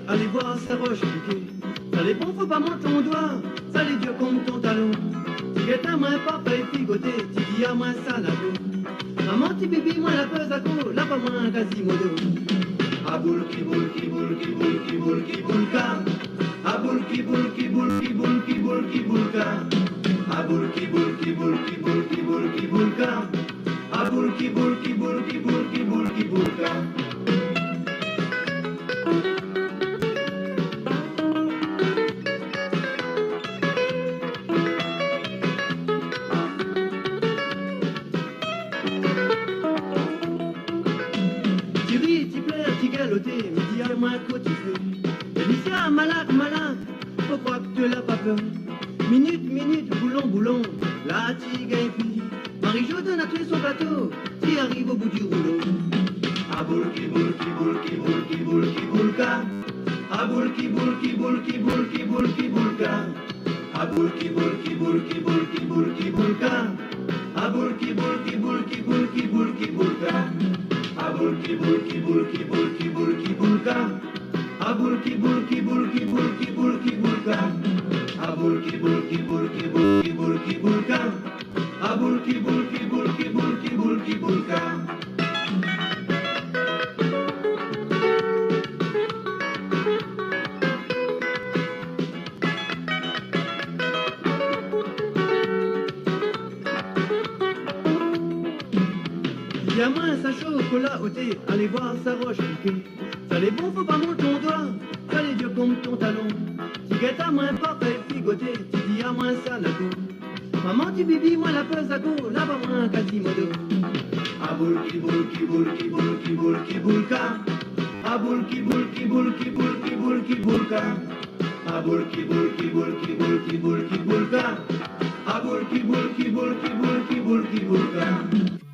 allez voir sa roche piquée. Ça les bon, faut pas monter ton doigt, ça les dur comme ton talon. Tu guettes à moins papa et pigoté, tu dis à moins ça la go. Maman, tu bibi, moi la pèse à go, là pas moins quasimodo. A boule qui boule, qui boule, qui boule, qui boule, qui boule, car. A boule qui boule, qui boule, qui boule, qui boule, qui boule, car. A boule qui boule, qui boule, qui boule, qui boule, qui boule, car. A boule qui boule, qui boule, qui boule, qui boule, qui boule, car. Mais dis à moi quoi tu fais. Et dis à malade, malade, faut croire que tu l'as pas peur. Minute, minute, boulon, boulon, là tu gagnes plus. Marie-Jo donne à tuer son bateau, tu arrives au bout du rouleau. A boule qui boule, qui boule, qui boule, qui boule, qui boule, car. A boule qui boule, qui boule, qui boule, qui boule, qui boule, car. A boule qui boule, qui boule, qui boule, qui boule, qui boule, car. A boule qui boule, qui boule, qui boule, qui boule, qui boule, car. A boule qui boule, qui boule, qui boule, qui boule, qui boule, car. A boule qui boule, qui boule, qui boule, qui boule, qui boule, car. A boule qui boule, qui boule, qui boule, qui boule, qui boule, car. A boule qui boule, qui boule, qui boule, qui boule, qui boule, car. Y'a moins sa chocolat au thé, allez voir sa roche piquée. Ça les bon, faut pas monter ton doigt, ça les dur comme ton talon. Tu guettes à moins papa et pigoté, tu dis à moins ça la go. Maman tu bibi, moi la pèse à go, là bas moins quasimodo. A boule qui boule, qui boule, qui boule, qui boule, qui boule, car. A boule qui boule, qui boule, qui boule, qui boule, qui boule, car. A boule qui boule, qui boule, qui boule, qui boule, qui boule, car. A boule qui boule, qui boule, qui boule, qui boule, qui boule, car.